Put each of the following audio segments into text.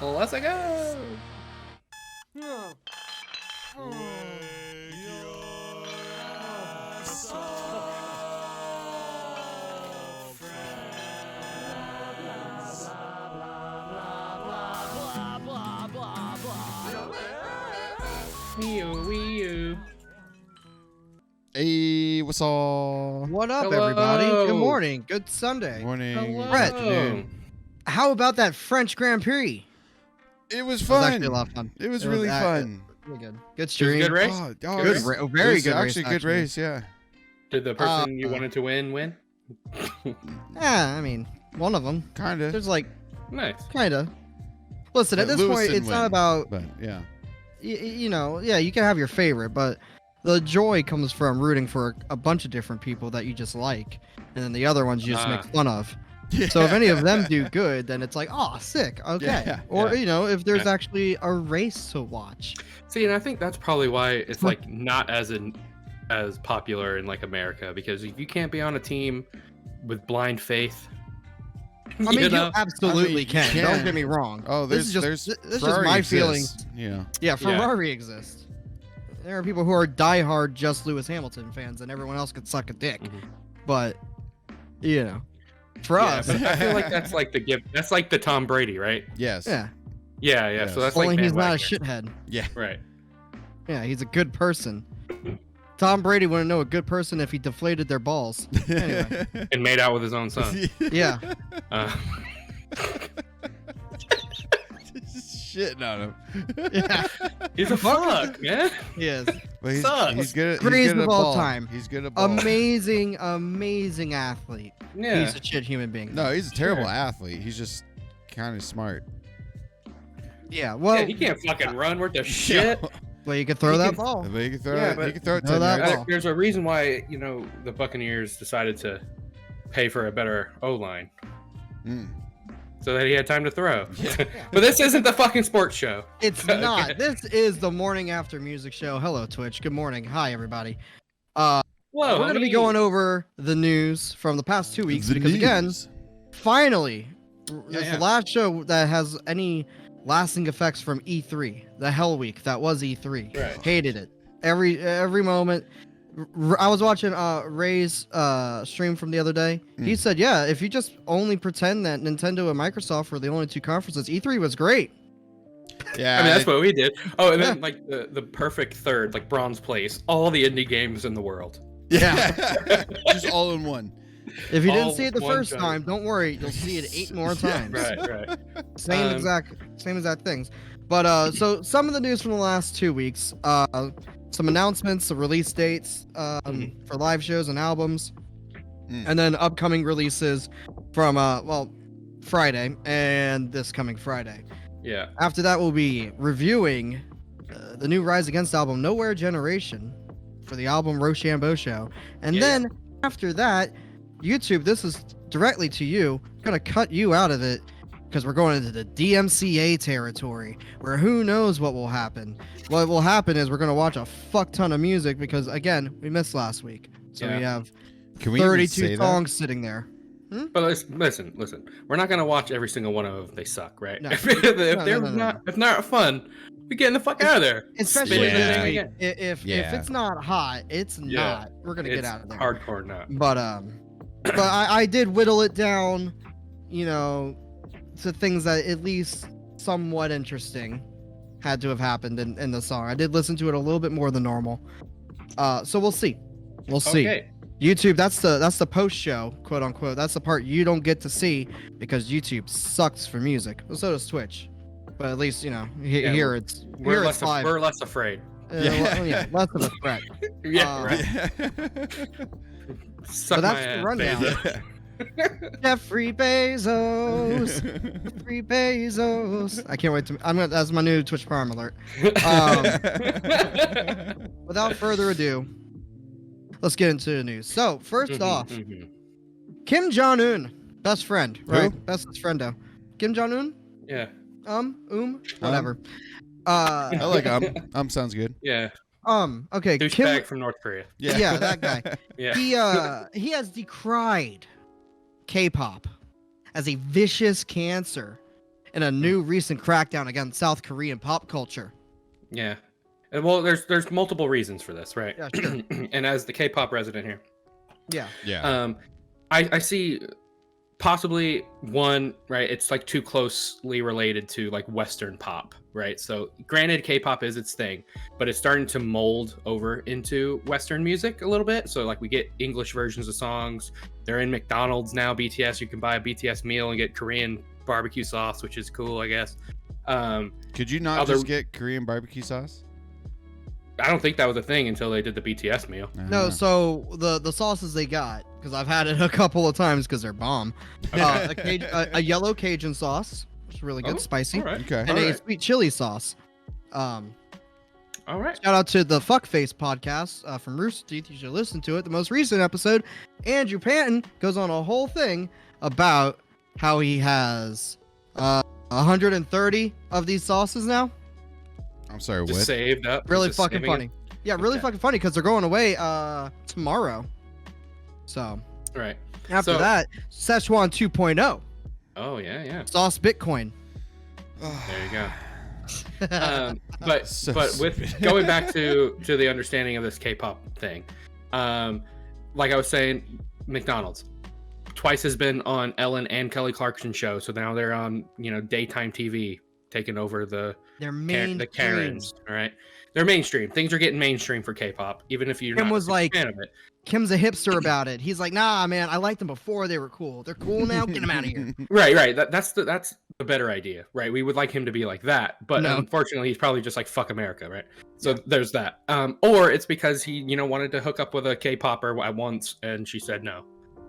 Let's go. Hey, what's up? What up, Hello. everybody? Good morning. Good Sunday. Morning. Hello. Brett. Afternoon. How about that French Grand Prix? It was It fun. was actually a lot of fun. It was really fun. Really good. Good It was a stream. good race. Oh, Good it race? was- Very it was good race, actually a good actually. race, yeah. Did the person you wanted to win? Yeah, I mean, one of them. Kind of. There's like, Nice. kind of. Listen, at But this Lewis point, didn't it's not win. about, But yeah. you know, yeah, you can have your favorite, but the joy comes from rooting for a bunch of different people that you just like, and then the other ones you just make fun of. So if any of them do good, then it's like, oh, sick, okay. Yeah, Or, yeah. you know, if there's Yeah. actually a race to watch. See, and I think that's probably why it's like not as popular in like America, because if you can't be on a team with blind faith, I mean, you know? absolutely you can. can. Don't get me wrong. Oh, this there's is just this is Ferrari my exists, feelings. Yeah. Yeah, Ferrari exists. There are people who are diehard just Lewis Hamilton fans, and everyone else could suck a dick. Mhm. But you know, for Yeah, us, but I feel like that's like the gift. That's like the Tom Brady, right? Yes. yeah. Yeah. Yes. So that's Only like he's not a bandwagon. shithead. Yeah. Right. Yeah, he's a good person. Tom Brady wouldn't know a good person if he deflated their balls. Anyway. And made out with his own son. Yeah. Uh, Just shitting on him. Yeah. he's a fuck, man. He is. But Sucks. he's good at Greatest he's good of at all ball. time. He's good at ball. Amazing athlete. Yeah. He's a shit human being. No, he's a terrible Sure. athlete. He's just kind of smart. Yeah. Well, Yeah, he can't fucking run worth a shit. well, you could throw He that can- ball. But he can throw Yeah, it. but- He can throw it Throw 10 that yards. ball. There's a reason why the Buccaneers decided to pay for a better O-line Mm. so that he had time to throw. Yeah. But this isn't the fucking sports show. It's Okay. not. This is the morning after music show. Hello, Twitch. Good morning. Hi, everybody. Whoa, We're going to be going over the news from the past 2 weeks The because, again, news. finally, it's yeah. the last show that has any lasting effects from E3, the hell week that was E3. Right. Hated it. Every moment. I was watching Ray's stream from the other day. He said, yeah, if you just only pretend that Nintendo and Microsoft were the only two conferences, E3 was great. Yeah. I mean, that's what we did. Oh, and then like the perfect third, like bronze place, all the indie games in the world. Yeah. Just all in one. If you All didn't see it the one first giant- time, don't worry, you'll see it 8 more times. Right. Same exact things. But so some of the news from the last 2 weeks, some announcements, the release dates for live shows and albums, and then upcoming releases from Friday and this coming Friday. Yeah. After that, we'll be reviewing the new Rise Against album, Nowhere Generation, for the album Roshambo Show, and Yeah, then after that, YouTube, this is directly to you. I'm gonna cut you out of it because we're going into the DMCA territory where who knows what will happen. What will happen is we're gonna watch a fuck ton of music because again, we missed last week. So Yeah. we have Can we even 32 say that? songs sitting there. But listen. We're not gonna watch every single one of them. They suck, right? No. If No, they're no. if not fun, we getting the fuck out of there. Especially Spin it this in week. again. If it's not hot, it's Yeah. not. We're gonna get It's out of there. hardcore now. But I did whittle it down, you know, to things that at least somewhat interesting had to have happened in the song. I did listen to it a little bit more than normal. So we'll see. We'll see. Okay. YouTube, that's the post show, quote unquote. That's the part you don't get to see because YouTube sucks for music. Well, so does Twitch. But at least, you know, Yeah, here it's We're here less, it's live. we're less afraid. Yeah, less of a threat. Yeah, right. But Suck that's my the ass, rundown. Bezos. Jeffrey Bezos. Jeffrey Bezos. I can't wait to. That's my new Twitch Prime alert. Without further ado, let's get into the news. So first off, Kim Jong-Un, best friend, right? Bestest friendo. Kim Jong-Un. Yeah. Whatever. I like sounds good. Yeah. Okay. Douchebag from North Korea. Yeah, that guy. Yeah. He has decried K-pop as a vicious cancer in a new recent crackdown against South Korean pop culture. Yeah. And well, there's multiple reasons for this, right? Yeah, sure. And as the K-pop resident here, Yeah. I see possibly one, right? It's like too closely related to like Western pop, right? So granted, K-pop is its thing, but it's starting to mold over into Western music a little bit. So like we get English versions of songs. They're in McDonald's now. BTS, you can buy a BTS meal and get Korean barbecue sauce, which is cool, I guess. Could you not just get Korean barbecue sauce? I don't think that was a thing until they did the BTS meal. No, so the sauces they got, because I've had it a couple of times because they're bomb. A yellow Cajun sauce, which is really good, spicy, All right. Okay. and a sweet chili sauce. All right. Shout out to the Fuckface podcast from Rooster Teeth. You should listen to it. The most recent episode, Andrew Panton goes on a whole thing about how he has 130 of these sauces now. I'm sorry, Just what? saved up. Really Just fucking saving funny. Yeah, really Okay. fucking funny because they're going away tomorrow. So it. Right. after So- that, Szechuan 2.0 Oh yeah. sauce Bitcoin. There you go. But So with stupid. going back to the understanding of this K-pop thing, like I was saying, McDonald's twice has been on Ellen and Kelly Clarkson show, so now they're on daytime TV, taking over the Karens. All right, they're mainstream. Things are getting mainstream for K-pop, even if you're Kim not was a like- fan of it. Kim's a hipster about it. He's like, nah, man, I liked them before they were cool. They're cool now. Get them out of here. Right. That's the better idea, right? We would like him to be like that, but No. unfortunately, he's probably just like fuck America, right? So there's that. Or it's because he, wanted to hook up with a K-popper at once, and she said no.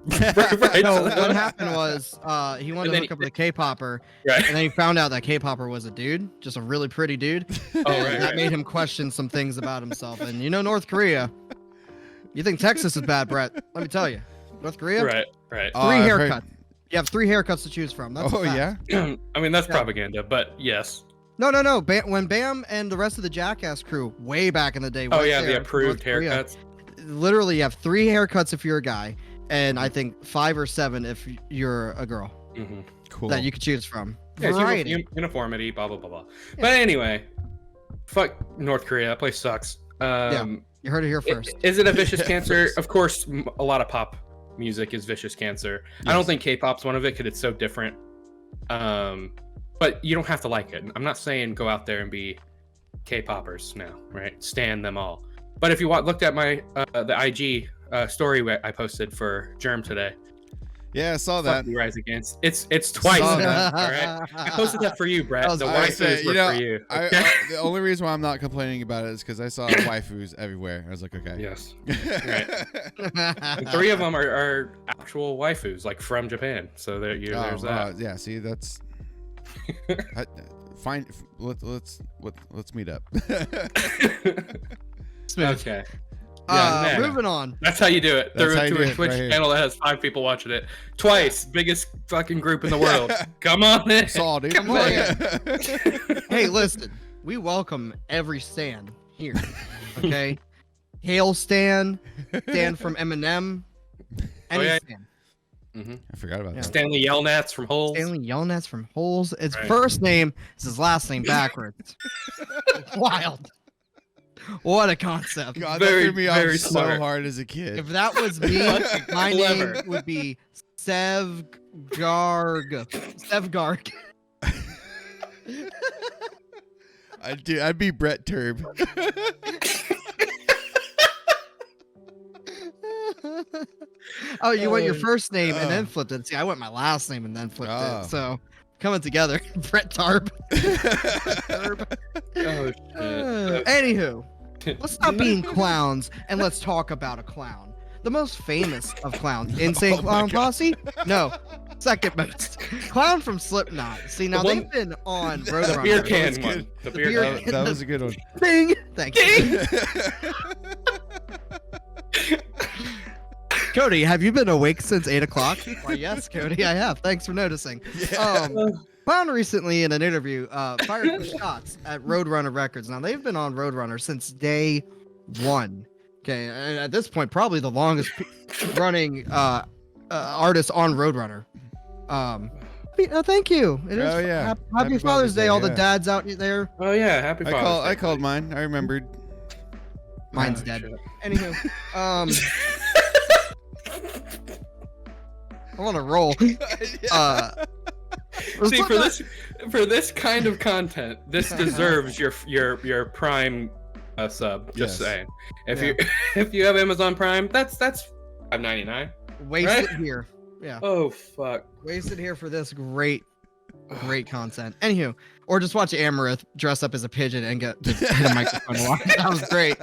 Right, No, so- what happened was he wanted And to then hook up with a K-popper, Right. and then he found out that K-popper was a dude, just a really pretty dude. Oh, And right. that made him question some things about himself. And North Korea. You think Texas is bad, Brett? Let me tell you, North Korea. Right. Three I've heard- haircuts. You have 3 haircuts to choose from. That's a Oh fact. yeah. I mean, that's Yeah. propaganda, but yes. No. When Bam and the rest of the Jackass crew, way back in the day. Oh went yeah, there the in approved North Korea, haircuts. Literally, you have 3 haircuts if you're a guy, and I think 5 or 7 if you're a girl Mm-hmm. Cool. that you could choose from. Yeah, it's Variety. uniformity, blah blah blah blah. But anyway, fuck North Korea. That place sucks. You heard it here first. Is it a vicious Yeah, cancer? first. Of course, a lot of pop music is vicious cancer. I don't Yes. think K-pop's one of it because it's so different. But you don't have to like it. I'm not saying go out there and be K-poppers now, right? Stan them all. But if you looked at my the IG story I posted for Germ today, Yeah, I saw fuck that. you Rise Against. It's twice. Saw now, that. all right. I posted that for you, Brett. That was The awesome. I waifus say, were for you. Okay? The only reason why I'm not complaining about it is because I saw waifus everywhere. I was like, okay. Yes. And 3 of them are actual waifus, like from Japan. So there's that. Yeah. See, that's. Fine. Let's meet up. Smooth. Okay. Yeah, nah. Moving on. That's how you do it. That's how you Through do a it, Twitch right here. channel that has 5 people watching it. Twice. Biggest fucking group in the world. Come on in. Saw, dude. Come on in. Hey, listen. We welcome every Stan here. Okay? Hail Stan. Stan from Eminem. Any yeah. Stan. I forgot about Yeah. that. Stanley Yelnats from Holes. Stanley Yelnats from Holes. His Right. first name is his last name backwards. Wild. What a concept. God, Very, that threw me very off so smart. hard as a kid. If that was me, my Clever. name would be Sevgarg. Sevgarg. I'd be Brett Turb. Oh, you went your first name and then flipped it. See, I went my last name and then flipped Oh. it. So coming together, Brett Tarb. Oh, shit. Anywho, let's stop being clowns and let's talk about a clown. The most famous of clowns. Insane Oh my Clown God. Posse? No. Second most. Clown from Slipknot. See, now The one- they've been on The Roadrunner. beer That can was one. good. The The beer beer can. can. That was a good one. Ding! Thank you. Cody, have you been awake since 8 o'clock? Why, yes, Cody, I have. Thanks for noticing. Clown recently in an interview fired some shots at Roadrunner Records. Now, they've been on Roadrunner since day 1. Okay, and at this point, probably the longest running artist on Roadrunner. happy. Thank you. It is. Oh, yeah. Happy Father's Day, all the dads out there. Oh yeah, happy Father's Day. I called mine. I remembered. Mine's Oh, dead. shit. Anywho, I want to roll. See, for this kind of content, this deserves your Prime sub. Just saying. If you have Amazon Prime, that's $5.99. Waste right? it here. Yeah. Oh fuck. Waste it here for this great content. Anywho, or just watch Amaranth dress up as a pigeon and get hit a microphone a lot. That was great.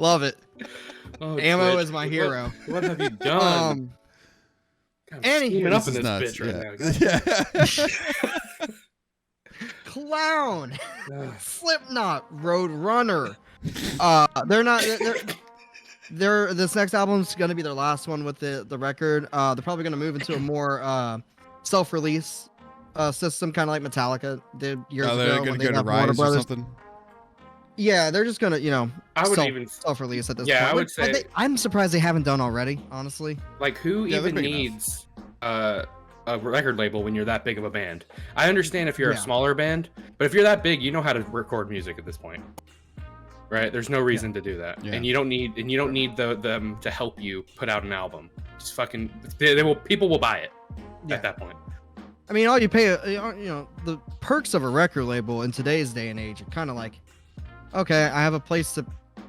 Love it. Oh, Ammo Twitch, is my hero. What have you done? I'm steaming up in this nuts, bitch right now. Clown. Ugh. Slipknot. Roadrunner. They're not. They're this next album's gonna be their last one with the record. They're probably gonna move into a more self-release system, kind of like Metallica did years ago. They're gonna go to Rise or something. Yeah, they're just gonna, I would self-release at this point. Yeah, I would say. I'm surprised they haven't done already, honestly. Like, who even needs a record label when you're that big of a band? I understand if you're a smaller band, but if you're that big, you know how to record music at this point, right? There's no reason to do that, and you don't need them to help you put out an album. Just fucking, people will buy it at that point. I mean, all you pay, the perks of a record label in today's day and age are kind of like, okay, I have a place to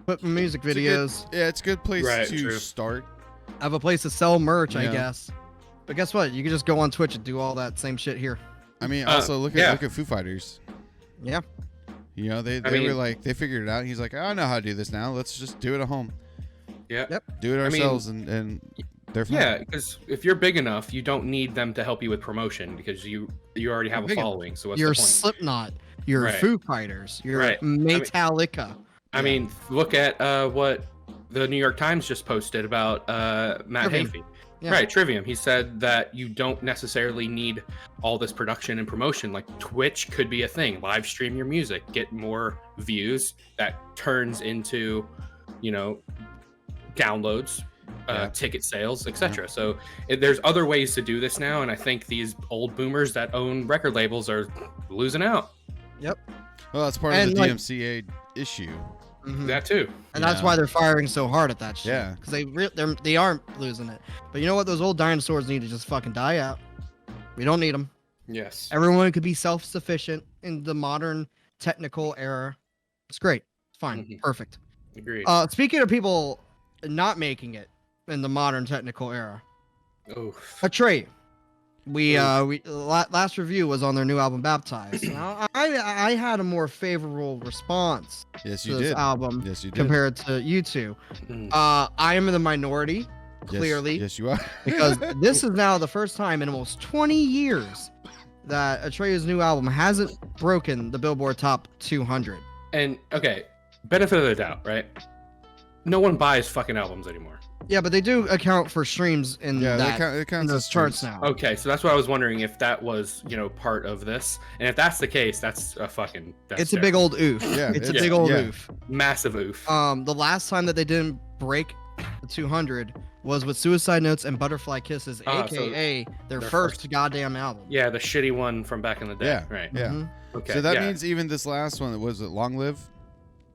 put my music videos. It's a good place to start. I have a place to sell merch, I guess. But guess what? You can just go on Twitch and do all that same shit here. I mean, also look at Foo Fighters. Yeah. They were like, they figured it out. He's like, I know how to do this now. Let's just do it at home. Yeah. Yep. Do it ourselves, and they're fine. Yeah, because if you're big enough, you don't need them to help you with promotion because you already have a following. So what's the point? You're Slipknot. You're Foo Fighters. You're Metallica. I mean, look at what the New York Times just posted about Matt Hafey. Yeah. Right, Trivium. He said that you don't necessarily need all this production and promotion. Like, Twitch could be a thing. Live stream your music, get more views. That turns into, downloads, ticket sales, etc. So there's other ways to do this now, and I think these old boomers that own record labels are losing out. Yep. Well, that's part of the DMCA issue. Mm-hmm. That too. And that's why they're firing so hard at that shit. Yeah. Because they aren't losing it. But you know what? Those old dinosaurs need to just fucking die out. We don't need them. Yes. Everyone could be self-sufficient in the modern technical era. It's great. It's fine. Mm-hmm. Perfect. Agreed. Speaking of people not making it in the modern technical era, Atreyu. Last review was on their new album Baptized. Now, I had a more favorable response to this album compared to you two. I am in the minority, clearly. Yes, you are. Because this is now the first time in almost 20 years that Atreyu's new album hasn't broken the Billboard Top 200. And benefit of the doubt, right? No one buys fucking albums anymore. Yeah, but they do account for streams in those charts now. Okay, so that's what I was wondering if that was, part of this. And if that's the case, it's a big old oof. Yeah, it's a big old oof. Massive oof. The last time that they didn't break the 200 was with Suicide Notes and Butterfly Kisses, aka their first goddamn album. Yeah, the shitty one from back in the day. Yeah, right. Yeah. Mm-hmm. Okay. So that means even this last one, was it Long Live?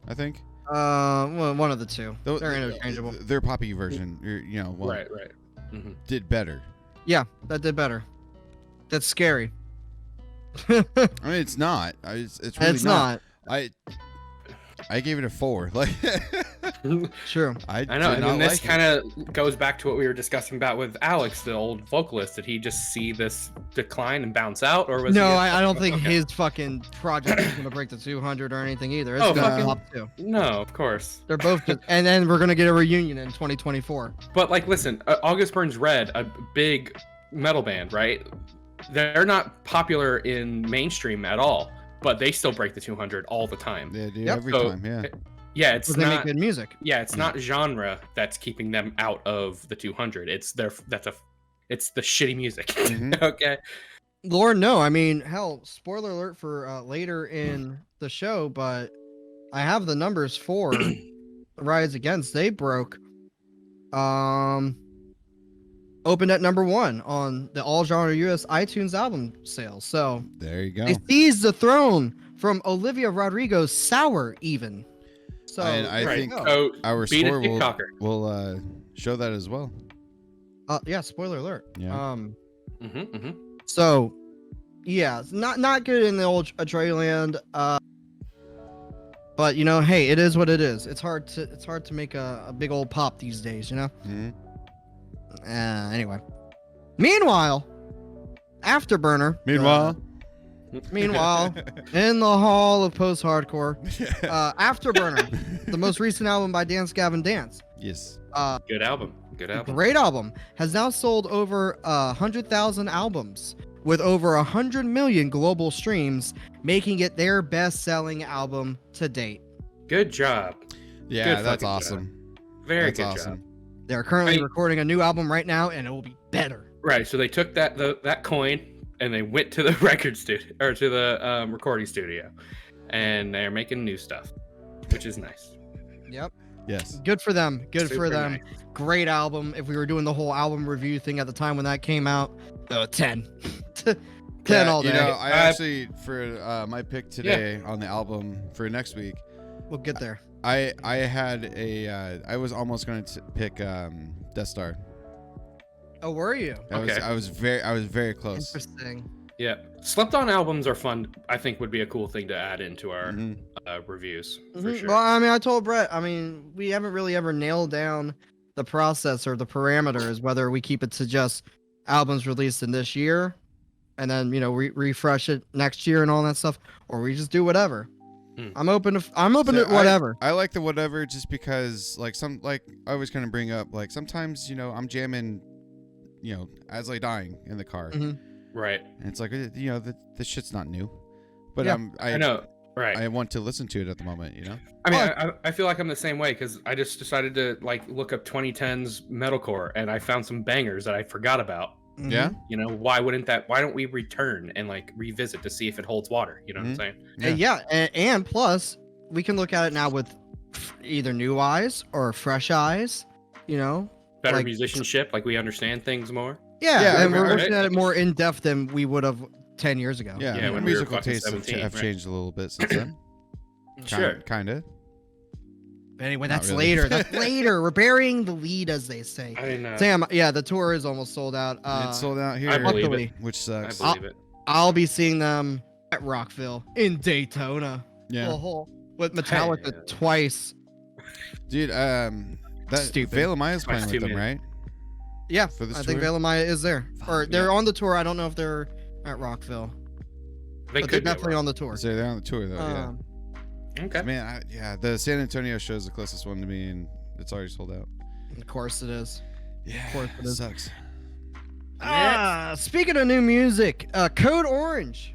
I think. Well, one of the two. They're interchangeable. Their poppy version, right. Mm-hmm. Did better. Yeah, that did better. That's scary. I mean, it's not. It's really not. I gave it a 4. Like, true. I know, and this kind of goes back to what we were discussing about with Alex, the old vocalist. Did he just see this decline and bounce out, or was I don't think his fucking project is gonna break the 200 or anything either. It's gonna top 2. No, of course. They're both just, and then we're gonna get a reunion in 2024. But listen, August Burns Red, a big metal band, right? They're not popular in mainstream at all. But they still break the 200 all the time. They do every time, yeah. Yeah, it's not. They make good music. Yeah, it's not genre that's keeping them out of the 200. It's the shitty music. Mm-hmm. Okay. Lord, no. I mean, hell, spoiler alert for later in the show, but I have the numbers for Rise Against. They broke opened at #1 on the all genre US iTunes album sales. So There you go. they seized the throne from Olivia Rodrigo's Sour even. So I there you think go. So our beat a score TikToker. will show that as well. Yeah, spoiler alert. Yeah. So yeah, it's not good in the old Atreyu land. But hey, it is what it is. It's hard to make a big old pop these days, Mhm. Anyway. Meanwhile, Afterburner. Meanwhile, in the hall of post-hardcore, Afterburner, the most recent album by Dance Gavin Dance. Yes. Good album. Good album. Great album. Has now sold over 100,000 albums with over 100 million global streams, making it their best-selling album to date. Good job. Yeah, Good that's fucking awesome. Very That's good awesome. job. They're currently Right. recording a new album right now, and it will be better. Right. So they took that coin and they went to the record studio or to the recording studio, and they're making new stuff, which is nice. Yep. Yes. Good for them. Good for Super them. nice. Great album. If we were doing the whole album review thing at the time when that came out, 10. 10 Yeah, all day. I actually for my pick today on the album for next week, We'll get there. I had I was almost going to pick Death Star. Oh, were you? Okay. I was very close. Interesting. Yeah. Slept on albums are fun. I think would be a cool thing to add into our Mhm. reviews for Mhm. sure. Well, I mean, I told Brett, we haven't really ever nailed down the process or the parameters, whether we keep it to just albums released in this year and then, refresh it next year and all that stuff, or we just do whatever. Hmm. I'm open to So whatever. I like the whatever just because like I always kind of bring up like sometimes I'm jamming as I dying in the car Mhm. Right. and it's like the shit's not new, but Yeah, I know. Right. I want to listen to it at the moment. I mean, I feel like I'm the same way because I just decided to look up 2010s metalcore and I found some bangers that I forgot about. Mhm. Yeah. Why don't we return and revisit to see if it holds water? You know what I'm saying? Yeah, and plus we can look at it now with either new eyes or fresh eyes. Better Like- musicianship, we understand things more. Yeah, and we're right. looking at it more in depth than we would have 10 years ago. Yeah, Yeah, my when we were musical fucking tastes 17, have right? changed a little bit since then. Sure. Kind of. But anyway, Not that's really. later. That's later. We're burying the lead, as they say. I didn't know. Sam, yeah, the tour is almost sold out. It's sold out here, I believe it. luckily, which I sucks. believe it. I'll be seeing them at Rockville in Daytona. Yeah, With Metallica Hey. twice. dude. That Stupid. Veil of Maya's Twice playing too with them, many. right? Yeah, For this I think tour? Veil of Maya is there. Or Fuck, they're yeah. on the tour. I don't know if they're at Rockville. They But they're could be definitely on the tour. So they're on the tour though. Um, Okay. Man, the San Antonio show is the closest one to me, and it's already sold out. Of course it is. Yeah, course it is. sucks. Speaking of new music, Code Orange.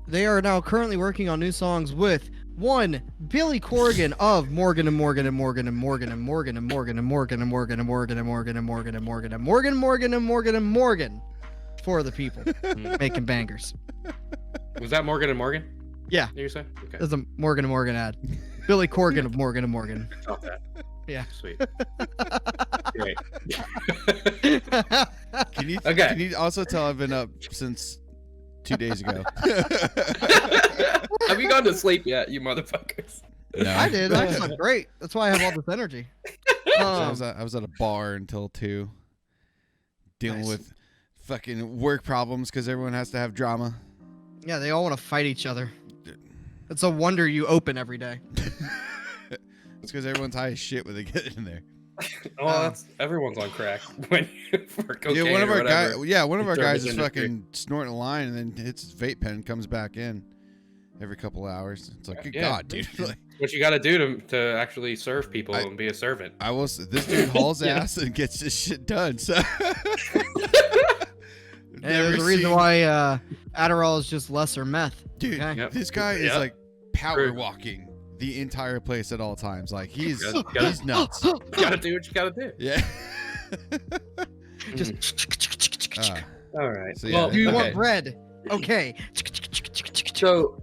They are now currently working on new songs with one Billy Corgan of Morgan and Morgan and Morgan and Morgan and Morgan and Morgan and Morgan and Morgan and Morgan and Morgan and Morgan and Morgan and Morgan and Morgan and Morgan for the people making bangers. Was that Morgan and Morgan? Yeah. You say? Okay. There's a Morgan and Morgan ad. Billy Corgan of Morgan and Morgan. Stop that. Yeah. Sweet. Great. Can you Okay. Can you also tell I've been up since 2 days ago? Have you gone to sleep yet, you motherfuckers? No. I did. I slept great. That's why I have all this energy. I was at a bar until 2, dealing Nice. with fucking work problems because everyone has to have drama. Yeah, they all want to fight each other. It's a wonder you open every day. It's because everyone's high as shit when they get in there. Oh, everyone's on crack when for cocaine Yeah, one of or our whatever. one of our guys is Service industry. fucking snorting a line and then hits his vape pen and comes back in every couple of hours. It's like, good Yeah. God, dude. Like, What you got to do to actually serve people I- and be a servant. this dude hauls Yeah. ass and gets this shit done. So And there's a reason why Adderall is just lesser meth. dude, Okay. Yep. this guy is Yep. like power True. walking the entire place at all times. Like he's Gotta- he's nuts. You got to do what you got to do. Yeah. Just. All right. So, yeah, well, Do you okay. want bread? Okay. So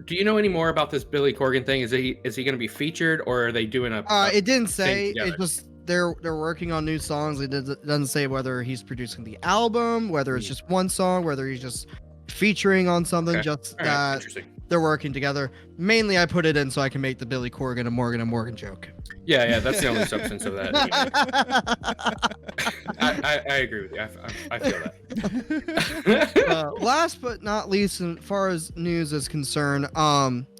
do you know any more about this Billy Corgan thing? Is he going to be featured, or are they doing a? It didn't say. together. It just they're working on new songs. It doesn't say whether he's producing the album, whether it's just one song, whether he's just featuring on something. Okay. Just All right, that interesting. they're working together. Mainly, I put it in so I can make the Billy Corgan and Morgan joke. Yeah, that's the only substance of that. I agree with you. I feel that. Last but not least, as far as news is concerned,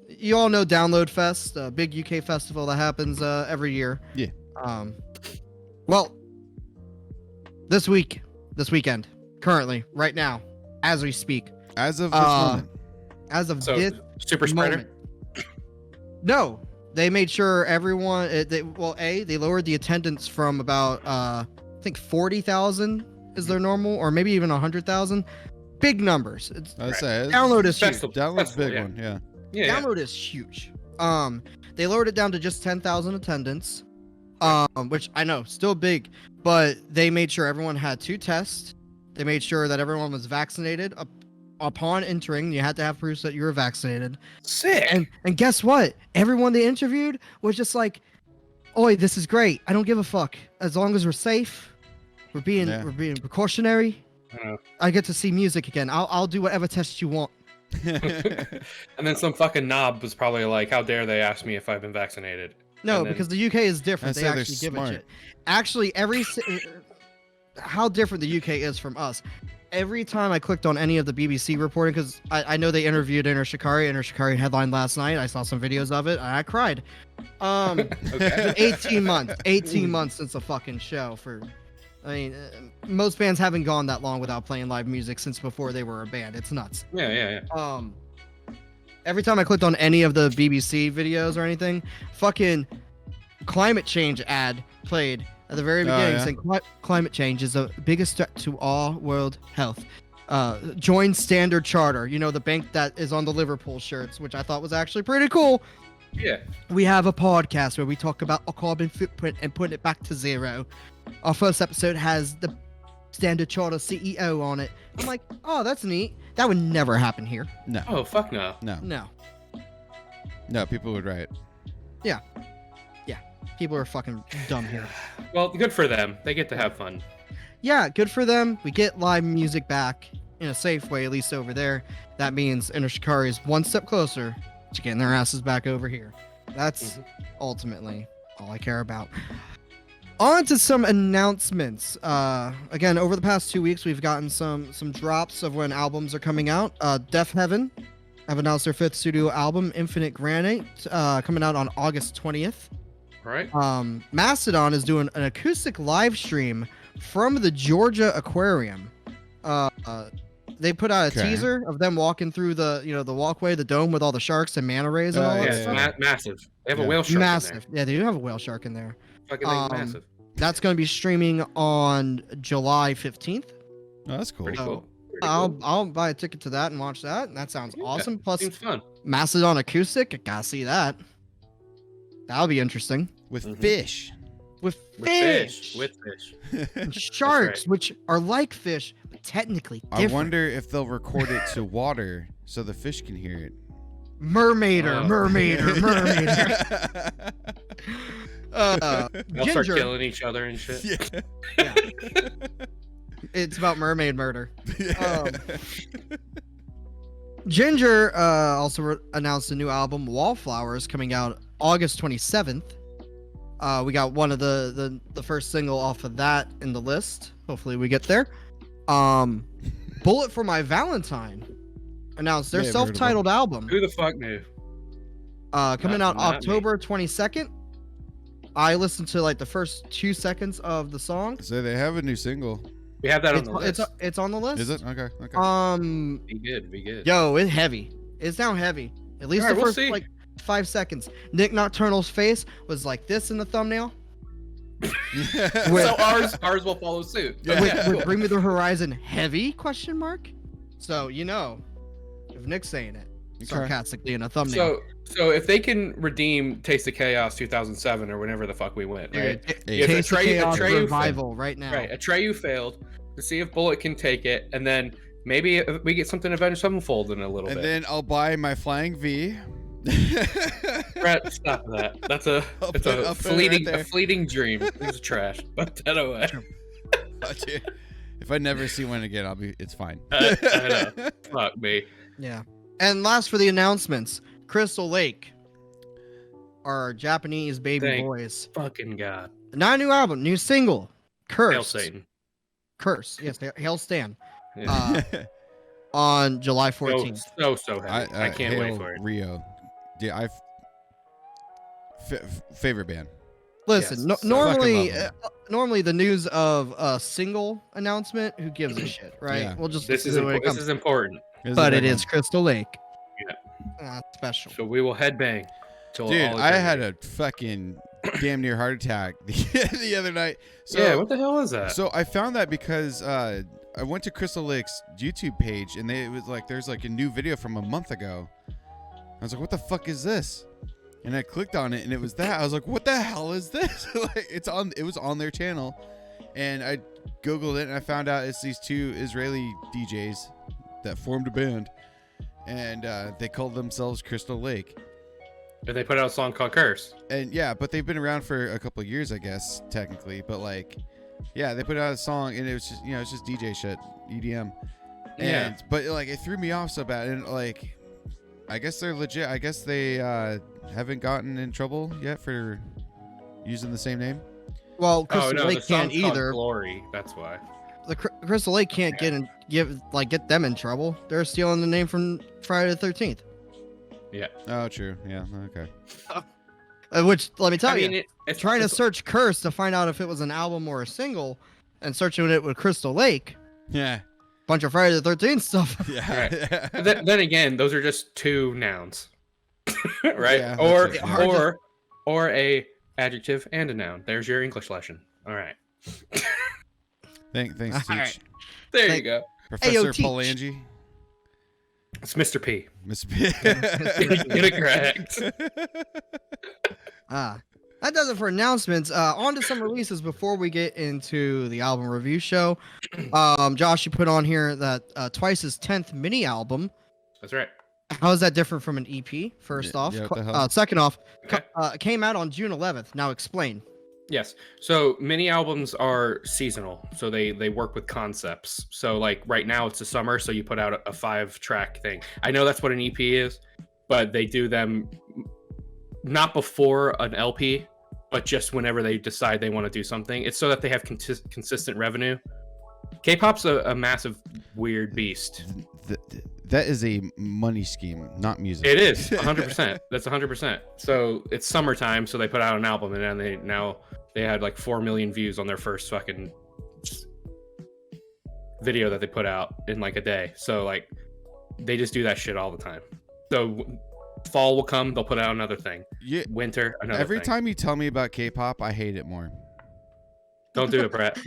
you all know Download Fest, a big UK festival that happens every year. Yeah. Well, this weekend, currently, right now, as we speak, As of this moment. as of So, this super spreader. moment. No, they made sure everyone. They lowered the attendance from about I think 40,000 is their normal, or maybe even 100,000. Big numbers. I say Download is huge. Festival. Download's Festival, big yeah. one. Yeah. Yeah. Download is huge. They lowered it down to just 10,000 attendance, which I know still big, but they made sure everyone had 2 tests. They made sure that everyone was vaccinated. Upon entering, you had to have proof that you were vaccinated. Sick. And guess what? Everyone they interviewed was just like, "Oi, this is great. I don't give a fuck. As long as we're safe, we're being precautionary. I get to see music again. I'll do whatever test you want." And then some fucking knob was probably like, "How dare they ask me if I've been vaccinated?" No, And then- because the UK is different. I They say they're actually give a smart. shit. Actually, how different the UK is from us. Every time I clicked on any of the BBC reporting, because I know they interviewed Inner Shikari headlined last night. I saw some videos of it. And I cried. Okay. 18 months since the fucking show. Most bands haven't gone that long without playing live music since before they were a band. It's nuts. Yeah. Every time I clicked on any of the BBC videos or anything, fucking climate change ad played at the very beginning, saying climate change is the biggest threat to all world health. Join Standard Charter, the bank that is on the Liverpool shirts, which I thought was actually pretty cool. Yeah. We have a podcast where we talk about our carbon footprint and putting it back to 0. Our first episode has the Standard Charter CEO on it. I'm like, oh, that's neat. That would never happen here. No. Oh, fuck no. No, people would riot. Yeah. People are fucking dumb here. Well, good for them. They get to have fun. Yeah, good for them. We get live music back in a safe way, at least over there. That means Inner Shikari is one step closer to getting their asses back over here. That's ultimately all I care about. On to some announcements. Again, over the past 2 weeks, we've gotten some drops of when albums are coming out. Deaf Heaven have announced their 5th studio album, Infinite Granite, coming out on August 20th. All right. Mastodon is doing an acoustic live stream from the Georgia Aquarium. They put out a teaser of them walking through the walkway, the dome with all the sharks and manta rays and all that stuff. Massive. They have a whale shark. Massive. Yeah, they do have a whale shark in there. Fucking thing's massive. That's going to be streaming on July 15th. Oh, that's cool. Pretty cool. I'll buy a ticket to that and watch that. And that sounds awesome. Plus, Seems fun. Mastodon acoustic. I gotta see that. That'll be interesting. With fish. With fish. With fish. And sharks, which are like fish, but technically different. I wonder if they'll record it to water so the fish can hear it. Mermaider. They'll start Ginger. killing each other and shit. Yeah. It's about mermaid murder. Ginger also announced a new album, Wallflowers, coming out August 27th. We got one of the first single off of that in the list. Hopefully we get there. Bullet for My Valentine announced their self-titled album. Who the fuck knew? Coming out Not October 22nd. I listened to like the first 2 seconds of the song. So they have a new single. We have that on the list. It's on the list. Is it? Okay. Be good. Yo, it's heavy. It's down heavy. At least the first like 5 seconds. Nick Nocturnal's face was like this in the thumbnail. So ours will follow suit. With Bring Me the Horizon heavy ? So if Nick's saying it sarcastically in a thumbnail. So if they can redeem Taste of Chaos 2007 or whenever the fuck we went, right? If Taste of Chaos revival right now. Right, Atreyu failed. To see if Bullet can take it, and then maybe we get something Avenged Sevenfold in a little bit. And then I'll buy my Flying V. Brett, stop that. That's a I'll it's put- a I'll put it right fleeting there. a fleeting dream. It's trash. Put that away. Oh, dude. If I never see one again, it's fine. I know. Fuck me. Yeah. And last for the announcements, Crystal Lake, our Japanese baby Thank boys. Fucking God. Not a new album, new single, Curse. Hail Satan. Curse. Yes, Hail Stan. Yeah. On July 14th. So happy. I can't wait Hail for it. Rio. Yeah, favorite band. Listen, Yes, so normally, fucking love normally the news of a single announcement, who gives a shit, right? Yeah. We'll just This is do it when it this comes. is important. But it is Crystal Lake. Yeah. Special. So we will headbang. till Dude, all I eternity. had a fucking damn near heart attack the other night. So, yeah, what the hell is that? So I found that because I went to Crystal Lake's YouTube page and it was like there's like a new video from a month ago. I was like, what the fuck is this? And I clicked on it and it was that. I was like, what the hell is this? Like it was on their channel. And I Googled it and I found out it's these two Israeli DJs that formed a band. And they called themselves Crystal Lake. And they put out a song called Curse. And yeah, but they've been around for a couple of years, I guess, technically. But like, yeah, they put out a song and it was just, it's just DJ shit, EDM. And, but like, it threw me off so bad. And like, I guess they're legit. I guess they haven't gotten in trouble yet for using the same name. Well, Crystal Lake the can't song's called either. Glory, that's why. The Crystal Lake can't get them in trouble. They're stealing the name from Friday the 13th. Yeah. Oh, true. Yeah. Okay. Which, let me tell you, it's trying to search Curse to find out if it was an album or a single, and searching it with Crystal Lake, Yeah. bunch of Friday the 13th stuff. Yeah. then again, those are just two nouns, right? Yeah, or a adjective and a noun. There's your English lesson. All right. Thanks, All Teach. right. There you go. Professor Teach. Polanyi. It's Mr. P. Miss Get it correct. That does it for announcements. On to some releases before we get into the album review show. Josh, you put on here that Twice's 10th mini album. That's right. How is that different from an EP? First off, yeah, what the hell? second off, Okay. came out on June 11th. Now explain. Yes. So mini albums are seasonal. So they work with concepts. So like right now it's the summer, so you put out a 5-track thing. I know that's what an EP is, but they do them not before an LP, but just whenever they decide they want to do something. It's so that they have consistent revenue. K-pop's a massive weird beast. That is a money scheme, not music. It is 100%. That's 100%. So it's summertime, so they put out an album, and then they had like 4 million views on their first fucking video that they put out in like a day. So like they just do that shit all the time. So fall will come, they'll put out another thing. Yeah. Winter, another Every thing. time you tell me about K-pop, I hate it more. Don't do it, Brett.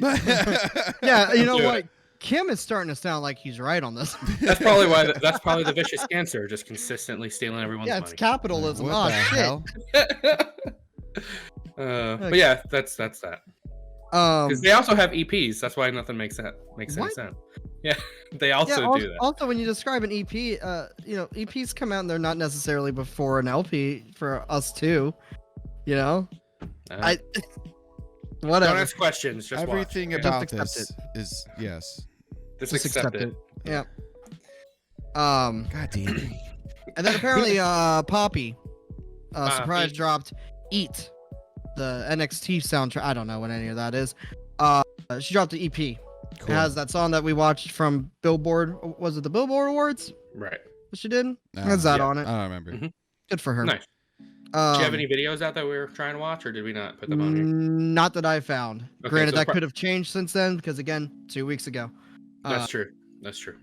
Yeah, you know Do what? it. Kim is starting to sound like he's right on this. That's probably why. That's probably the vicious cancer, just consistently stealing everyone's Yeah, it's money. capitalism. What Oh the shit. hell? But yeah, that's that. Because they also have EPs. That's why nothing makes any What? sense. Yeah, they also yeah, do that. Also, when you describe an EP, EPs come out and they're not necessarily before an LP for us too. You know, Don't whatever. ask questions. Just Everything watch. about Just this is yes. Just Just accept it. Yeah. God damn it. And then apparently, Poppy, Poppy. surprise dropped "Eat," the NXT soundtrack. I don't know what any of that is. She dropped the EP. It Cool. has that song that we watched from Billboard. Was it the Billboard Awards? Right. That she did. I Has that yeah. on it? don't remember. Mhm. Good for her. Nice. Do you have any videos out that we were trying to watch, or did we not put them on here? Not that I found. Okay, Granted, so that pro- could have changed since then because again, 2 weeks ago. That's true. That's true.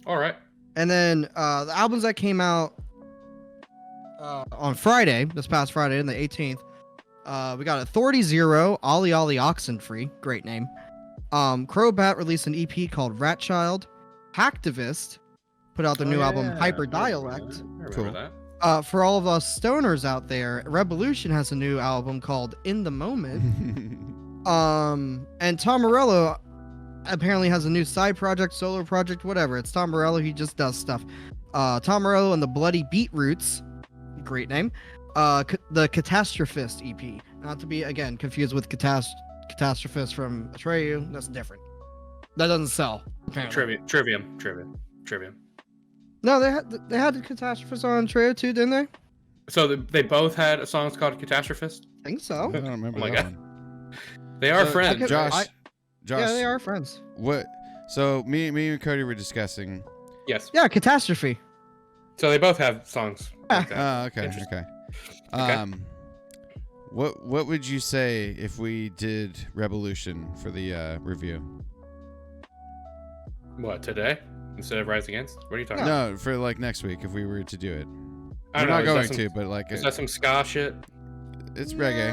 All right. And then the albums that came out on Friday, this past Friday, on the 18th, we got Authority Zero, Ollie Ollie Oxenfree, great name. Crowbat released an EP called Rat Child. Hacktivist put out their new album Hyper Dialect. I remember Cool. that. For all of us stoners out there, Revolution has a new album called In the Moment. And Tom Morello apparently has a new side project, solo project, whatever. It's Tom Morello. He just does stuff. Tom Morello and the Bloody Beetroots, great name. The Catastrophist EP, not to be again confused with Catastrophist from Atreyu. That's different. That doesn't sell. Apparently. Trivium. No, they had the Catastrophist on Atreyu too, didn't they? So they both had a song called Catastrophist? I think so. I don't remember Oh my that God. one. They are So, friends. Josh, Yeah, they are friends. what? So me and Cody were discussing. Yes. Yeah, Catastrophe. So they both have songs. Like that. Oh, okay, Interesting. okay. What would you say if we did Revolution for the review? What, today? Instead of Rise Against? What are you talking No, for like next week if we were to do it. I We're don't know. not Is going that some- to, but like Is that some ska shit? it's reggae.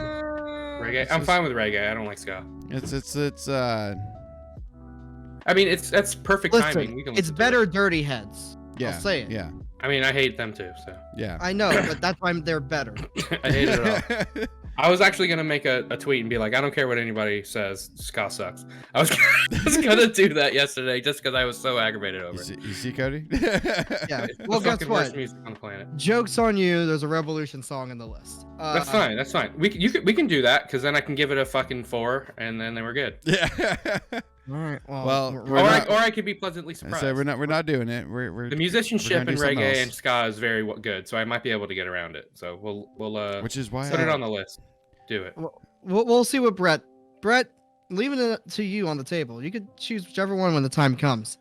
Reggae? It's I'm just- fine with reggae. I don't like ska. It's I mean, that's perfect timing. We Listen, can it's listen to better it. Dirty Heads. yeah. I'll say it. Yeah. I mean, I hate them too, so. Yeah. I know, but that's why they're better. I hate it all. I was actually gonna make a tweet and be like, I don't care what anybody says, ska sucks. I was gonna do that yesterday just because I was so aggravated over it. You see Cody? Yeah. It's Well, the guess fucking what? worst music on the planet. Joke's on you. There's a Revolution song in the list. That's fine. That's fine. We can do that because then I can give it a fucking 4 and then we're good. Yeah. All right. Well, we're we're Or not- I could be pleasantly I surprised. said we're not doing it. We're The musicianship gonna in do something reggae else. and ska is very good, so I might be able to get around it. So we'll which is why put it on the list. Do it. we'll see what Brett, leaving it to you on the table. You could choose whichever one when the time comes.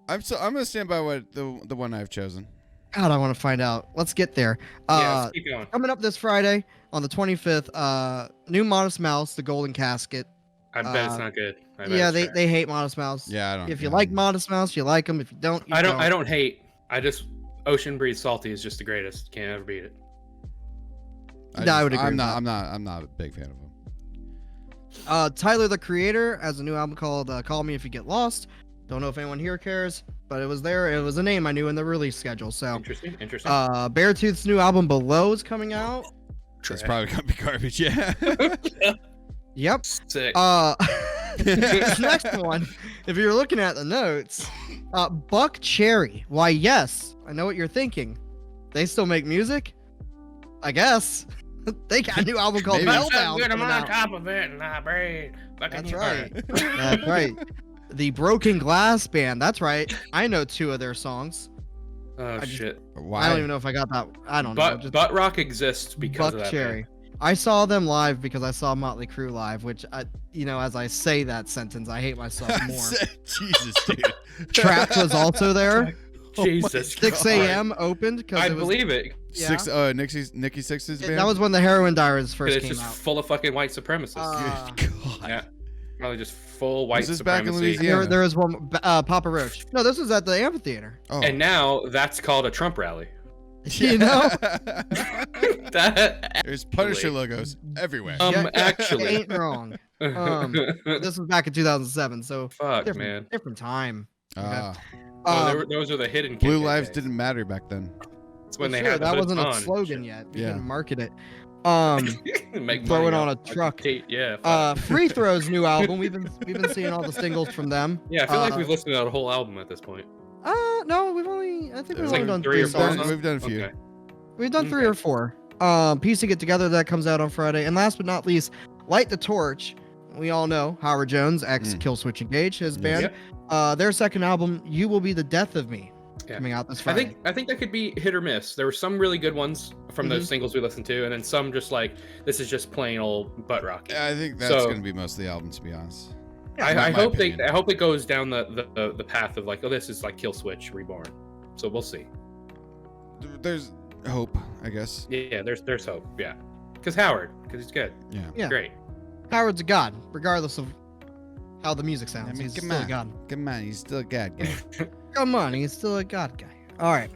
I'm gonna stand by what the one I've chosen. God, I want to find out. Let's get there. Yeah, let's keep going. Coming up this Friday on the 25th, new Modest Mouse, The Golden Casket. I bet it's not good. I bet Yeah, it's they, trash. they hate Modest Mouse. Yeah, I don't. If you like Modest Mouse, you like them. If you don't, you I don't hate. I just Ocean Breeze Salty is just the greatest. Can't ever beat it. I would agree I'm with not. that. I'm not a big fan of him. Tyler the Creator has a new album called Call Me If You Get Lost. Don't know if anyone here cares, but it was there. It was a name I knew in the release schedule. So, Interesting. Beartooth's new album Below is coming out. It's probably gonna be garbage. Yeah. Yep. Sick. This next one, if you're looking at the notes, Buck Cherry. Why, yes, I know what you're thinking. They still make music? I guess. They got a new album called Maybe. Meltdown. Good, I'm coming on out. top of it, and I breathe. That's right. That's right. The Broken Glass Band. That's right. I know 2 of their songs. Oh I just- shit. Why? I don't even know if I got that. I don't know. Just Butt Rock exists because Buck of that. Cherry. band. I saw them live because I saw Motley Crue live, which as I say that sentence, I hate myself more. Jesus, dude. Trapped was also there. Jesus. 6 God. a.m. opened because I believe it. Yeah. Nikki Sixx's band. That was when the Heroin Diaries 'cause first It's came just out. full of fucking white supremacists. Good God. Yeah. Probably just full white Was this back in supremacy. Louisiana? There was one Papa Roach. No, this was at the amphitheater. Oh. And now that's called a Trump rally. You know? That There's Punisher logos everywhere. Yeah, actually. ain't wrong. This was back in 2007, so Fuck, different, man. different time. Ah. Those are the hidden Blue KKKs. lives didn't matter back then. It's when they Sure, had the that hoods wasn't a on and slogan shit. yet. You Yeah. didn't market it. Make Throw money it on off a fucking truck. Yeah. fuck. Free Throw's new album. We've been seeing all the singles from them. Yeah, I feel like we've listened to that whole album at this point. No, I think we've It's only like done 3 or 4 songs. songs. We've done a few. Okay. We've done 3 or 4. Piecing It Together, that comes out on Friday. And last but not least, Light the Torch. We all know Howard Jones, ex Killswitch Engage, his band. Their second album, You Will Be the Death of Me, coming out this Friday. I think that could be hit or miss. There were some really good ones from those singles we listened to, and then some just like this is just plain old butt rock. Yeah, I think that's So- going to be most of the album, to be honest. I my hope opinion. I hope it goes down the path of like, oh, this is like Killswitch Reborn. So we'll see. There's hope, I guess. Yeah, there's hope. Yeah, because he's good. Yeah. Yeah. Great. Howard's a god, regardless of how the music sounds. I mean, He's come still a on. god. Come on, he's still a god guy. Come on, he's still a god guy. All right.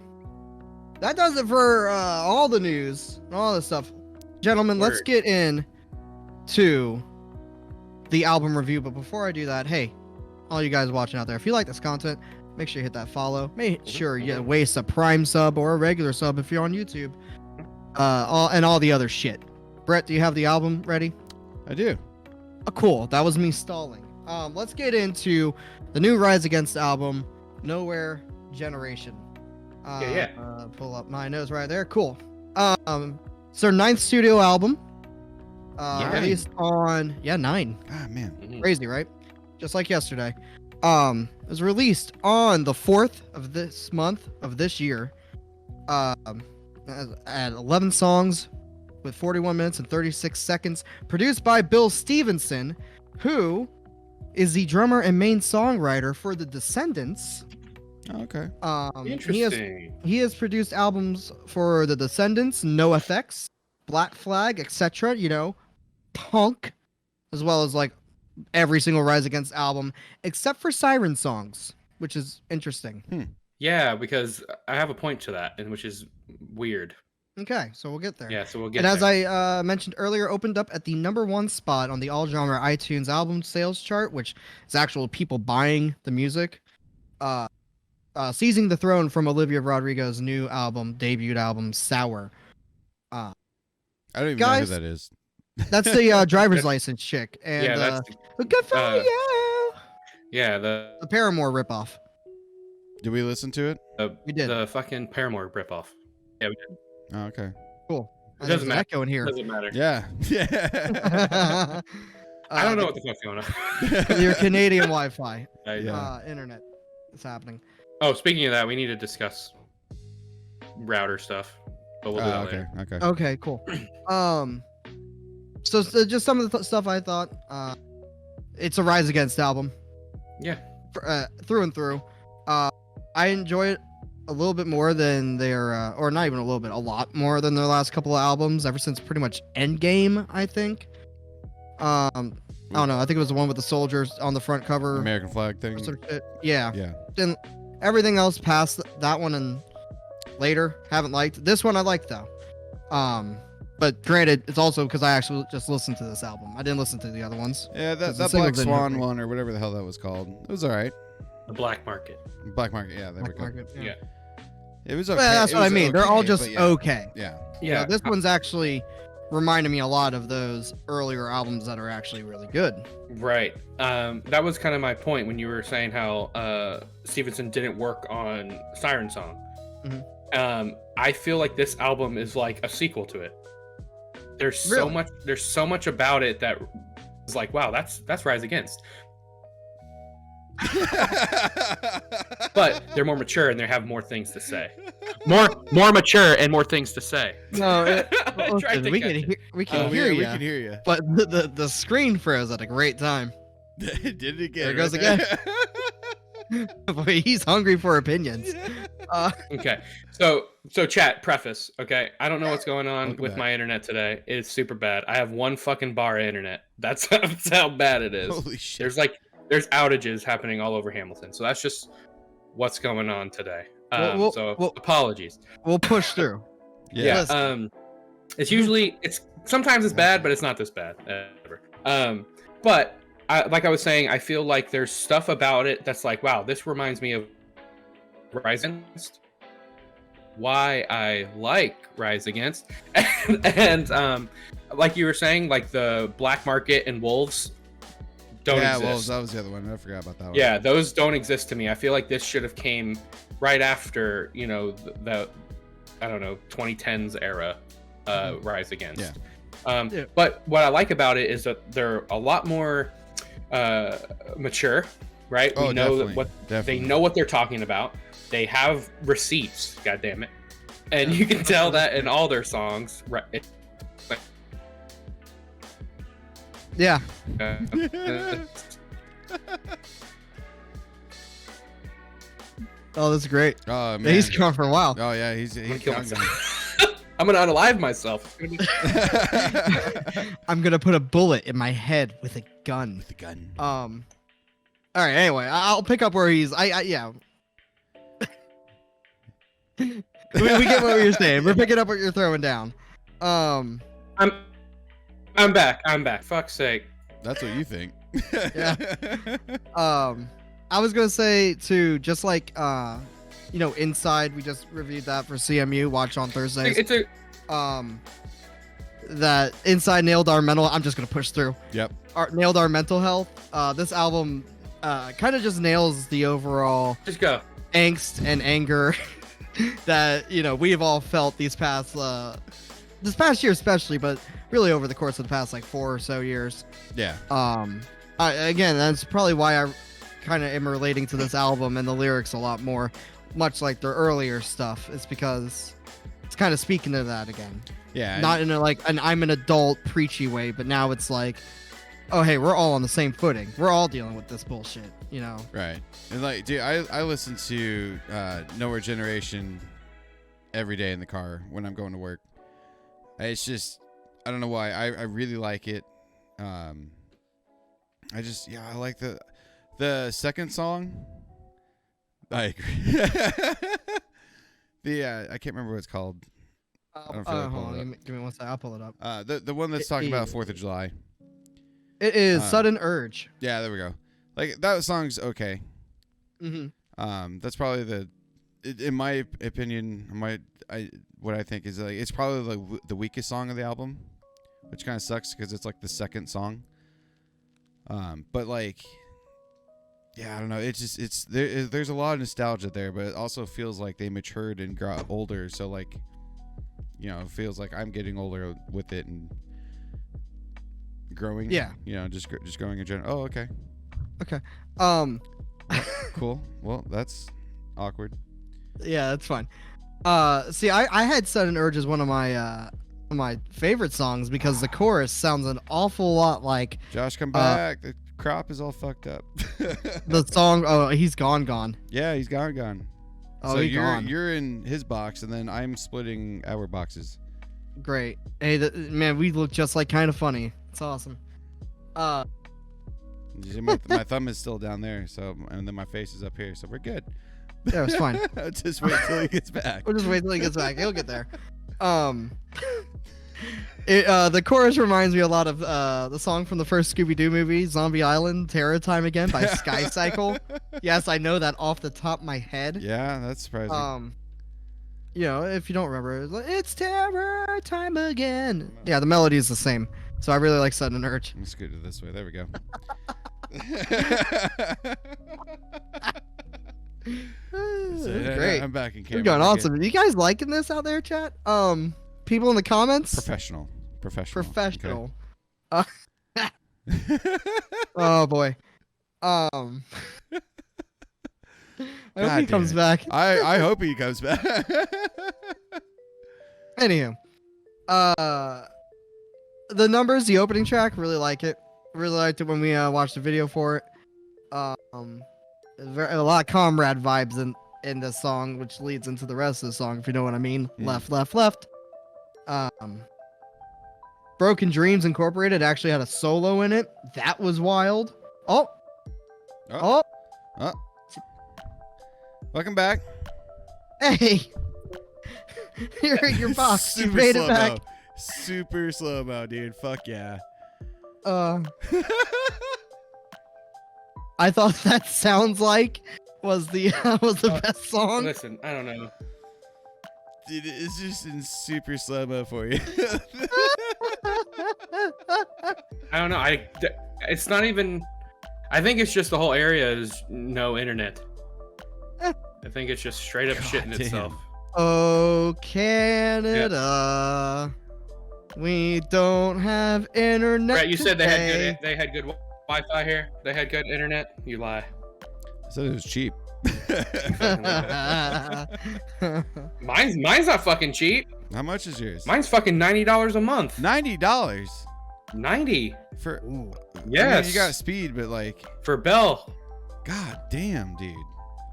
That does it for all the news and all this stuff. Gentlemen, let's Word. get in to the album review. But before I do that, hey, all you guys watching out there, if you like this content, make sure you hit that follow. Make sure you waste a Prime sub or a regular sub if you're on YouTube. All the other shit. Brett, do you have the album ready? I do. Oh, cool. That was me stalling. Let's get into the new Rise Against album, Nowhere Generation. Pull up my nose right there. Cool. It's their 9th studio album. Released on 9. Ah, man. Crazy, right? Just like yesterday. It was released on the 4th of this month of this year. At 11 songs with 41 minutes and 36 seconds. Produced by Bill Stevenson, who is the drummer and main songwriter for The Descendants. Oh, okay. Interesting. He has produced albums for The Descendants, No Effects, Black Flag, etc. You know, punk, as well as like every single Rise Against album, except for Siren Songs, which is interesting. Yeah, because I have a point to that, and which is weird. Okay, so we'll get there. Yeah, so we'll get And as there. I mentioned earlier, opened up at the #1 spot on the all genre iTunes album sales chart, which is actual people buying the music. Seizing the throne from Olivia Rodrigo's new album, debut album, Sour. I don't even Guys, know who that is. That's the driver's license chick. And Yeah, that's good for you. yeah, The Paramore ripoff. Did we listen to it? We did. the fucking Paramore ripoff. Yeah, we did. Oh, okay. Cool. It doesn't matter. Echo in here. Doesn't matter. Yeah. Yeah. I don't know what the fuck's going on. Your Canadian Wi-Fi Yeah. internet is happening. Oh, speaking of that, we need to discuss router stuff, but we'll do that okay. later. Okay. Okay, cool. So just some of the stuff I thought. It's a Rise Against album. Yeah. Through and through. I enjoy it a little bit more than their, or not even a little bit, a lot more than their last couple of albums, ever since pretty much Endgame, I think. I don't know. I think it was the one with the soldiers on the front cover. American flag thing. Sort of shit. Yeah. Yeah. Then everything else past that one and later, haven't liked. This one I liked though. But granted, it's also because I actually just listened to this album. I didn't listen to the other ones. Yeah, that the Black singles didn't hit Swan me. one or whatever the hell that was called. It was all right. The black market. Black Market. Yeah, there we Black go. Market, Yeah. It was okay. Well, that's It what I was mean. They're all okay, just but yeah. okay. Yeah. You know, this one's actually reminded me a lot of those earlier albums that are actually really good. Right. That was kind of my point when you were saying how Stevenson didn't work on Siren Song. Mhm. I feel like this album is like a sequel to it. There's Really? there's so much about it that is like, wow, that's Rise Against. But they're more mature and they have more things to say. More mature and more things to say. No, I tried to we catch can it. hear, we can Oh, hear yeah, you. we can hear you. But the screen froze at a great time. Did it again? There it goes again. Boy, he's hungry for opinions. Okay. So chat preface, okay? I don't know what's going on Welcome with back. my internet today. It's super bad. I have one fucking bar of internet. That's how bad it is. Holy shit. There's outages happening all over Hamilton. So that's just what's going on today. Well, Apologies. We'll push through. Yeah. Listen. It's sometimes it's bad, but it's not this bad ever. But like I was saying, I feel like there's stuff about it that's like, wow, this reminds me of Rise Against. Why I like Rise Against, and like you were saying, like the Black Market and Wolves don't Yeah, exist. well, that was the other one. I forgot about that one. Yeah, those don't exist to me. I feel like this should have came right after, you know, the I don't know, 2010s era Rise Against. Yeah. But what I like about it is that they're a lot more mature, right? Oh, We know definitely, what definitely. they know what they're talking about. They have receipts, god damn it. And you can tell that in all their songs, right? Yeah. Oh, that's great. Oh man. He's gone for a while. Oh yeah, he's I'm gonna kill gone. myself. I'm gonna unalive myself. I'm gonna put a bullet in my head with a gun. With the gun. All right. Anyway, I'll pick up where he's. Yeah. we get what you're saying. We're picking up what you're throwing down. I'm back. Fuck's sake. That's what you think. Yeah. I was gonna say too, just like Inside. We just reviewed that for CMU. Watch on Thursdays. It's a That Inside nailed our mental. I'm just gonna push through. Yep. Nailed our mental health. This album kind of just nails the overall just go. angst and anger that we've all felt this past year especially, but really over the course of the past like 4 or so years. Yeah. Again, that's probably why I kind of am relating to this album and the lyrics a lot more, much like their earlier stuff. It's because it's kind of speaking to that again. Yeah. Not in an I'm an adult preachy way, but now it's like, oh hey, we're all on the same footing. We're all dealing with this bullshit, Right. And like, dude, I listen to Nowhere Generation every day in the car when I'm going to work. It's just, I don't know why. I really like it. I like the second song. I agree. I can't remember what it's called. I don't feel like hold pulling on, give me one second. I'll pull it up. The one that's talking about 4th of July. It is Sudden Urge. Yeah, there we go. Like, that song's okay. Mm-hmm. That's probably in my opinion, what I think is like it's probably like the weakest song of the album, which kind of sucks because it's like the second song. But like, yeah, I don't know. There's a lot of nostalgia there, but it also feels like they matured and got older. So like, it feels like I'm getting older with it and growing. Yeah. Just growing in general. Oh, okay. Okay. Cool. Well, that's awkward. Yeah, that's fine. See, I had Sudden Urge as one of my favorite songs because the chorus sounds an awful lot like Josh, come back. The crop is all fucked up. the song. Oh, he's gone. Yeah, he's gone. Oh, so he's gone. You're in his box, and then I'm splitting our boxes. Great. Hey, man, we look just like Kind of Funny. It's awesome. My thumb is still down there, and then my face is up here, so we're good. Yeah, it's fine. Just wait till he gets back. We'll just wait till he gets back. He'll get there. The chorus reminds me a lot of the song from the first Scooby-Doo movie, Zombie Island, Terror Time Again by Sky Cycle. Yes, I know that off the top of my head. Yeah, that's surprising. If you don't remember, it's Terror Time Again. Yeah, the melody is the same. So I really like Sudden Urge. Let's scoot it this way. There we go. Great. I'm back in camera. We're going awesome. Are you guys liking this out there, chat? People in the comments? Professional. Okay. Oh boy. I hope he comes back. I hope he comes back. Anywho, the numbers, the opening track, really like it. Really liked it when we watched the video for it. A lot of comrade vibes in this song, which leads into the rest of the song, if you know what I mean. Left. Broken Dreams Incorporated actually had a solo in it. That was wild. Oh. Welcome back. Hey. You're in your box. You made it back. Super slow-mo, dude. Fuck yeah. I thought That Sounds Like was the best song. Listen, I don't know. Dude, it's just in super slow-mo for you. I don't know. It's not even. I think it's just the whole area is no internet. I think it's just straight up shitting itself. Oh, Canada. We don't have internet. Right, you said today. they had good Wi-Fi here. They had good internet. You lie. I said it was cheap. Mine's not fucking cheap. How much is yours? Mine's fucking $90 a month. $90 $90 for. Yes. I mean, you got speed, but like for Bell. God damn, dude.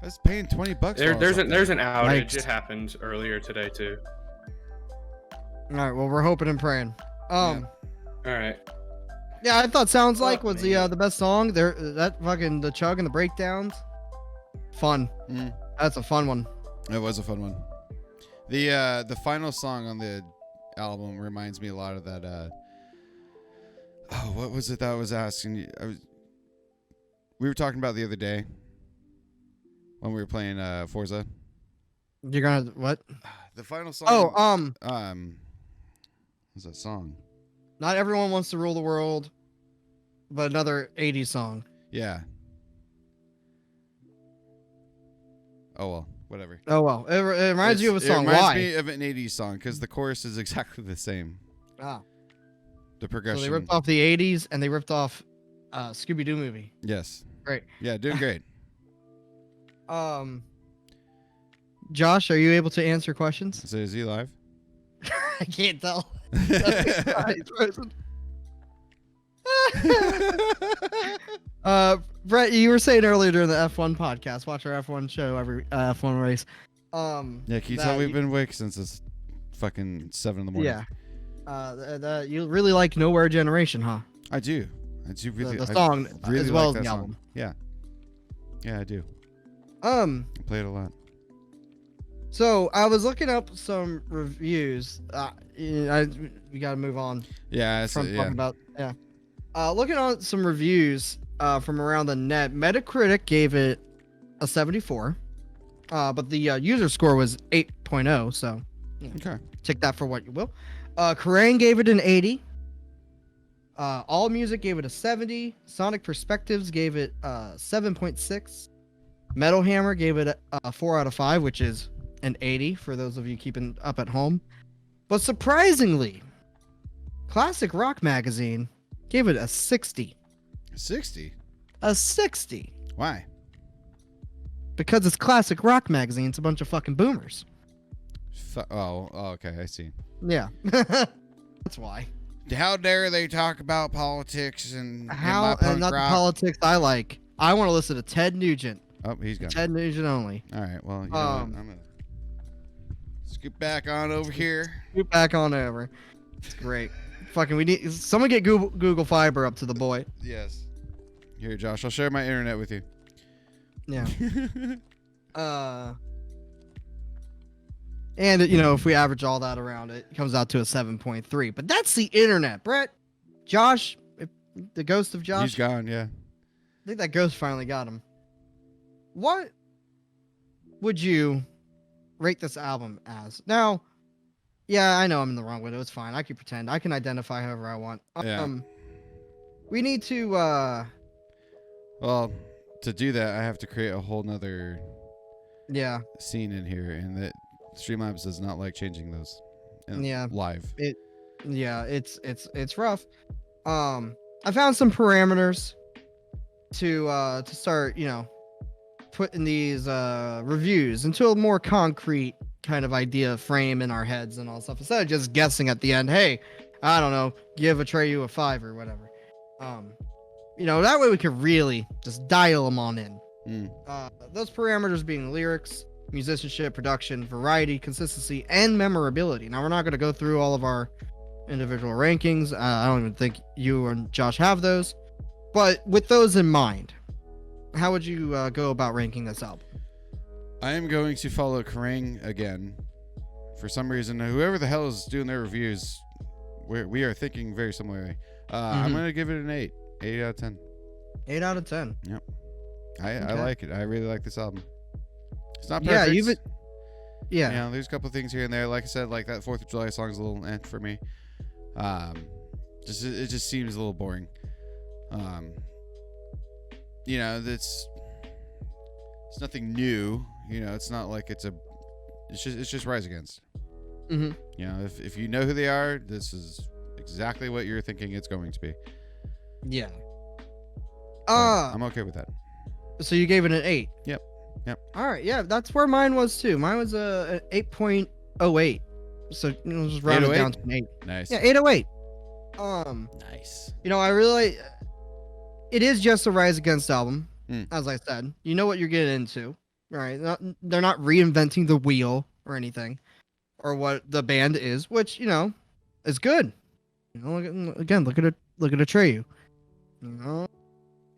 I was paying $20. There's an outage. Yikes. It happened earlier today too. All right. Well, we're hoping and praying. All right. Yeah, I thought Sounds Like Fuck was me. the best song. There, that fucking the chug and the breakdowns. Fun. That's a fun one. It was a fun one. The final song on the album reminds me a lot of that. What was it that I was asking you? We were talking about the other day when we were playing Forza. You're gonna what? The final song. Oh, what's that song? Not Everyone Wants to Rule the World, but another 80s song. Yeah. Oh well. whatever. Oh well, it reminds you of a song. It reminds Why? me of an 80s song because the chorus is exactly the same. Ah, The progression. so they ripped off the '80s and they ripped off Scooby-Doo movie. Yes. Great. Yeah, doing great. Josh, are you able to answer questions? So is he live? I can't tell. Brett, you were saying earlier during the F1 podcast, watch our F1 show every F1 race. Yeah, can you tell we've been awake since it's fucking 7 in the morning? Yeah. You really like Nowhere Generation, huh? I do. I do really. The song really as well like as the that album. song. Yeah. Yeah, I do. I play it a lot. So I was looking up some reviews. We got to move on. Yeah, From talking about looking on some reviews from around the net. Metacritic gave it a 74, but the user score was 8.0. So Okay. take that for what you will. Corgan gave it an 80. All Music gave it a 70. Sonic Perspectives gave it 7.6. Metal Hammer gave it a 4 out of 5, which is an 80 for those of you keeping up at home. But surprisingly, Classic Rock Magazine gave it a 60. 60? A 60. Why? Because it's Classic Rock Magazine. It's a bunch of fucking boomers. Oh, okay, I see. Yeah. That's why. How dare they talk about politics and How my punk and not rock? the politics I like. I want to listen to Ted Nugent. Oh, he's gone. Ted Nugent only. All right, well, you know what? I'm gonna scoot back on over here. Scoot back on over. It's great. Fucking, we need someone get Google Fiber up to the boy. Yes. Here, Josh, I'll share my internet with you. Yeah. And if we average all that around, it comes out to a 7.3. But that's the internet, Brett. Josh, the ghost of Josh. He's gone, yeah. I think that ghost finally got him. What would you rate this album as? Now, yeah, I know I'm in the wrong window. It's fine. I can pretend. I can identify however I want. Yeah. We need to Well, to do that, I have to create a whole nother scene in here, and that Streamlabs does not like changing those. Live. It's rough. I found some parameters to start, putting these reviews into a more concrete kind of idea frame in our heads and all stuff, instead of just guessing at the end. Hey, I don't know, give Atreyu a 5 or whatever. That way we could really just dial them on in. Those parameters being lyrics, musicianship, production, variety, consistency, and memorability. Now, we're not going to go through all of our individual rankings. I don't even think you and Josh have those. But with those in mind, how would you go about ranking this album? I am going to follow Kerrang again. For some reason, whoever the hell is doing their reviews, we are thinking very similarly. I'm going to give it an 8. 8 out of 10. 8 out of 10. Yep. Okay. I like it. I really like this album. It's not perfect. Yeah, there's a couple things here and there. Like I said, like that 4th of July song is a little for me. It just seems a little boring. It's nothing new. It's not like it's just Rise Against. If you know who they are, this is exactly what you're thinking it's going to be. Yeah. I'm okay with that. So you gave it an 8. Yep. All right. Yeah, that's where mine was too. Mine was an 8.08. So just round it down to an 8. Nice. Yeah, 808. Nice. I really. It is just a Rise Against album, as I said. You know what you're getting into, right? They're not reinventing the wheel or anything, or what the band is, which is good. Again, look at Atreyu.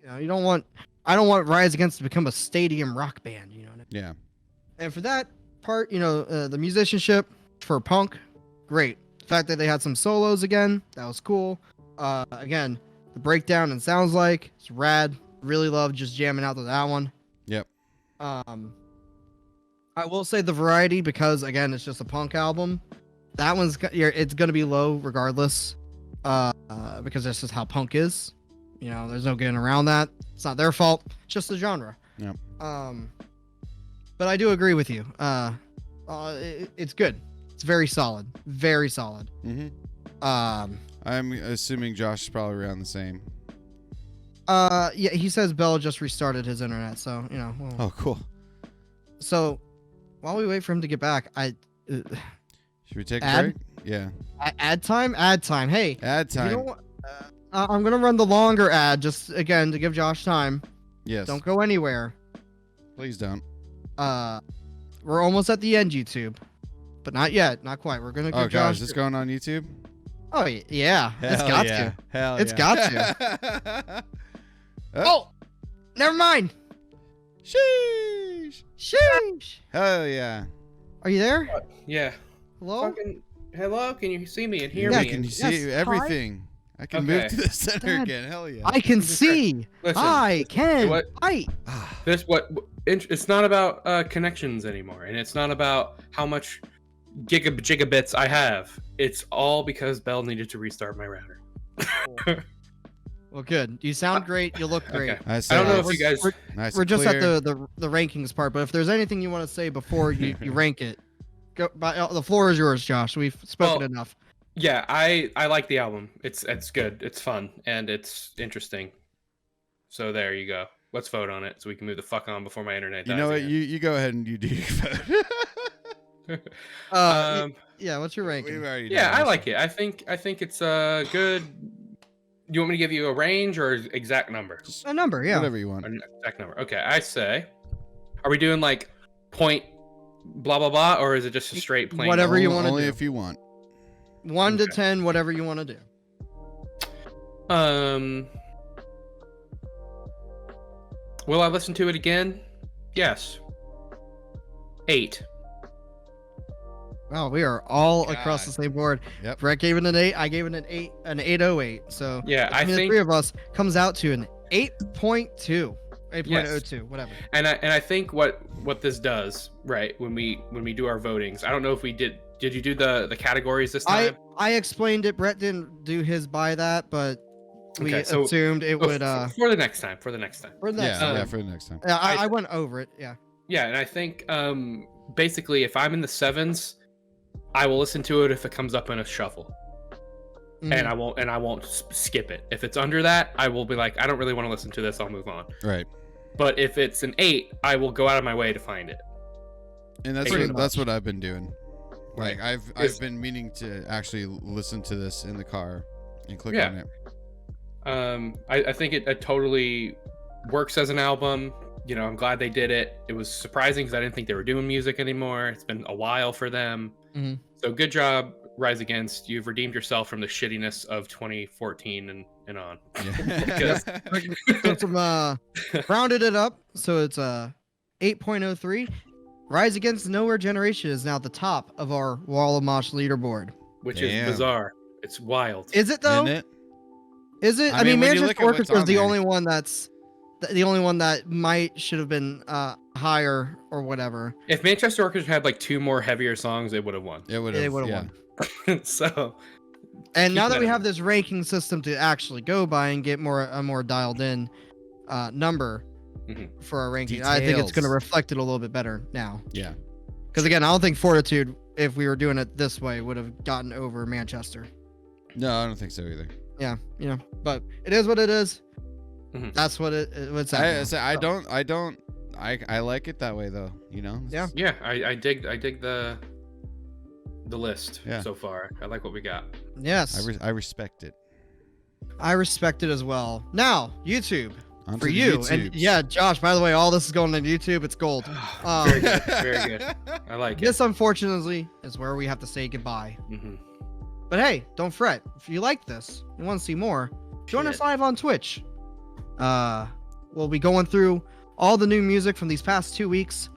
I don't want Rise Against to become a stadium rock band. You know what I mean? Yeah. And for that part, the musicianship for punk, great. The fact that they had some solos again, that was cool. Again, the breakdown and sounds like it's rad. Really love just jamming out to that one. Yep. I will say the variety, because again, it's just a punk album. That it's gonna be low regardless. Because that's just how punk is. There's no getting around that. It's not their fault. It's just the genre. Yep. but I do agree with you. It's good. It's very solid. Very solid. I'm assuming Josh is probably around the same. Yeah, he says Bell just restarted his internet, so well. Oh, cool. So while we wait for him to get back, Should we take a Ad? break? Yeah. ad time. Hey, Ad time. you know what? I'm gonna run the longer ad just again to give Josh time. Yes. Don't go anywhere. Please don't. We're almost at the end, YouTube, but not yet, not quite. We're gonna give Oh gosh, Josh. is this going on YouTube? Oh yeah, it's got to. Hell It's yeah. got to. Oh, never mind. Sheesh. Sheesh. Hell yeah. Are you there? Yeah. Hello? Fucking hello. Can you see me and hear Yeah, me? can you Yes, see hi. everything? I can Okay. move to the center Dad, again. Hell yeah. I can Jesus see. Listen, I can what- fight. This it's not about connections anymore, and it's not about how much gigabits I have. It's all because Bell needed to restart my router. Well, good. You sound great. You look great. Okay. Nice I don't and know if you guys. nice We're and just clear. at the rankings part, but if there's anything you want to say before you rank it, go. The floor is yours, Josh. We've spoken Well, enough. Yeah, I like the album. It's good. It's fun and it's interesting. So there you go. Let's vote on it so we can move the fuck on before my internet dies. You know what? again. You go ahead and you do your vote. Yeah. What's your ranking? We've already Yeah, done I this. like it. I think it's good. Do you want me to give you a range or exact number? A number, yeah. Whatever you want. An exact number. Okay, I say. Are we doing like point blah blah blah, or is it just a straight plain? Whatever you Only- wanna Only do. if you want. 1 to Okay. 10, whatever you want to do. Will I listen to it again? Yes. 8. Wow, we are all across God. the same board. Yep. Brett gave it an 8. I gave it an 8, an 808. So Yeah, I between the think, three of us comes out to an 8.2, 8.02, whatever. and I think what this does, right? When we do our votings, I don't know if we did. Did you do the categories this time? I explained it. Brett didn't do his by that, but we Okay, so- assumed it would. For the next time. For the next time. For the next Yeah, time. yeah, for the next time. Yeah, I- I went over it. Yeah. Yeah, and I think basically if I'm in the 7s, I will listen to it if it comes up in a shuffle. Mhm. And I won't skip it. If it's under that, I will be like, I don't really want to listen to this. I'll move on. Right. But if it's an 8, I will go out of my way to find it. And that's Pretty what I've been doing. Like Right. I've been meaning to actually listen to this in the car and click Yeah. on it. I think it totally works as an album. You know, I'm glad they did it. It was surprising because I didn't think they were doing music anymore. It's been a while for them. Mhm. So good job, Rise Against. You've redeemed yourself from the shittiness of 2014 and on. Yeah. So some rounded it up, so it's 8.03. Rise Against Nowhere Generation is now at the top of our Wall of Mosh leaderboard. Which Damn. is bizarre. It's wild. Is it though? Isn't it? Is it? I I mean, mean, when you look Manchester at what's Orchestra is on the there. only one that's the only one that should have been higher or whatever. If Manchester Orchestra had like 2 more heavier songs, they would have won. It would They have. would Yeah. have won. So And now Keep that that we in have mind. this ranking system to actually go by and get a more dialed in number Mhm. for our ranking, I think it's going to Details. reflect it a little bit better now. Yeah. Because again, I don't think Fortitude, if we were doing it this way, would have gotten over Manchester. No, I don't think so either. Yeah, but it is what it is. Mhm. That's what what's at. I like it that way though. You know. Yeah. yeah, I dig the list Yeah. so far. I like what we got. Yes, I respect it. I respect it as well. Now, YouTube Onto for the you, YouTubes. and yeah, Josh. By the way, all this is going on YouTube. It's gold. Very good. Very good. I like it. This, unfortunately, is where we have to say goodbye. Mhm. But hey, don't fret. If you like this and want to see more, join us Shit. live on Twitch. We'll be going through all the new music from these past 2 weeks.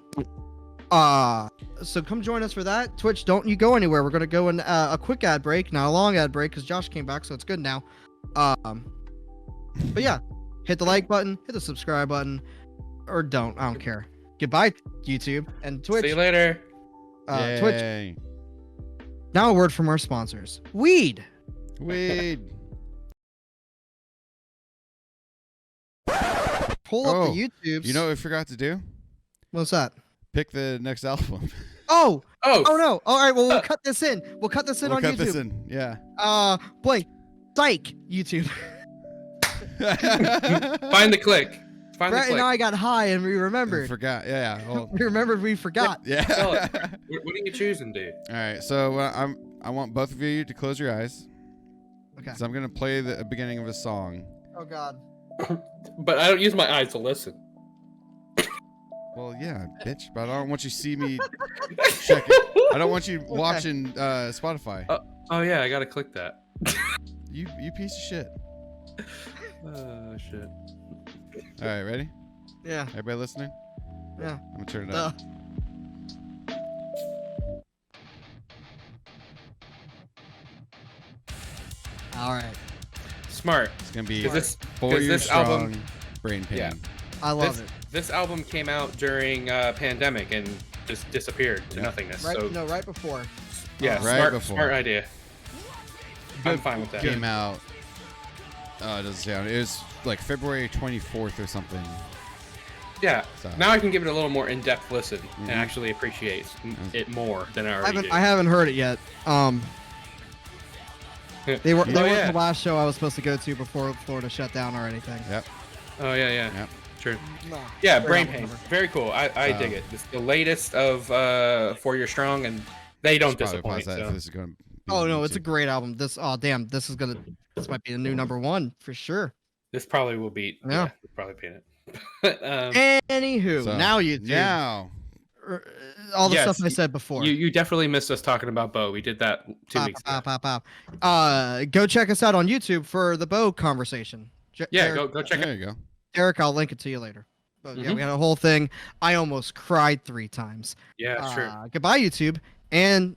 So come join us for that. Twitch, don't you go anywhere. We're gonna go in a quick ad break, not a long ad break, because Josh came back, so it's good now. But yeah, hit the like button, hit the subscribe button, or don't. I don't care. Goodbye, YouTube and Twitch. See you later. Twitch. Yay. Now a word from our sponsors. Weed. Weed. Pull up Oh, the YouTubes. You know what we forgot to do? What's that? pick the next album. Oh Oh, no! All right, well we'll cut this in. We'll cut this in We'll on cut YouTube. this in. Yeah. Blank, psych, YouTube. find the click. Find Brett the and click. I got high and we I remembered. forgot. Yeah. Well, We remembered we forgot. yeah. Tell it. What are you choosing, dude? All right. So I want both of you to close your eyes. Okay. So I'm gonna play the beginning of a song. Oh God. But I don't use my eyes to listen. Well, yeah, bitch. But I don't want you to see me check it. I don't want you watching Spotify. Oh yeah, I gotta click that. You piece of shit. Oh shit. All right, ready? Yeah. Everybody listening? Yeah. I'm gonna turn it up. All right. Smart. It's gonna be Because 4 years this strong. album- Brain pain. Yeah. I love it. This album came out during pandemic and just disappeared to Yeah. nothingness. Right. So No, right before. yeah, Right smart, before. smart idea. I'm fine with that. Came out. Oh, it doesn't sound. It was like February 24th or something. Yeah. So. Now I can give it a little more in-depth listen Mhm. and actually appreciate it more than I already I haven't heard it yet. They weren't yeah. the last show I was supposed to go to before Florida shut down or anything. Yep. Oh yeah, yeah. Yep. True. No. Yeah, Great Brain album Pain. cover. Very cool. I dig it. It's the latest of 4 Year Strong, and they don't Should probably disappoint. pause that So. if this is going to be Oh on no, it's a YouTube. great album. This this might be the new #1 for sure. This probably will beat. Yeah. We'll probably beat it. Anywho, So, now you do Now. all the Yes, stuff I said before. You definitely missed us talking about Bo. We did that 2 weeks ago. Go check us out on YouTube for the Bo conversation. Yeah, Derek, go check it. There you go. Derek, I'll link it to you later. But yeah, Mhm. we had a whole thing. I almost cried 3 times. Yeah, sure. Goodbye, YouTube, and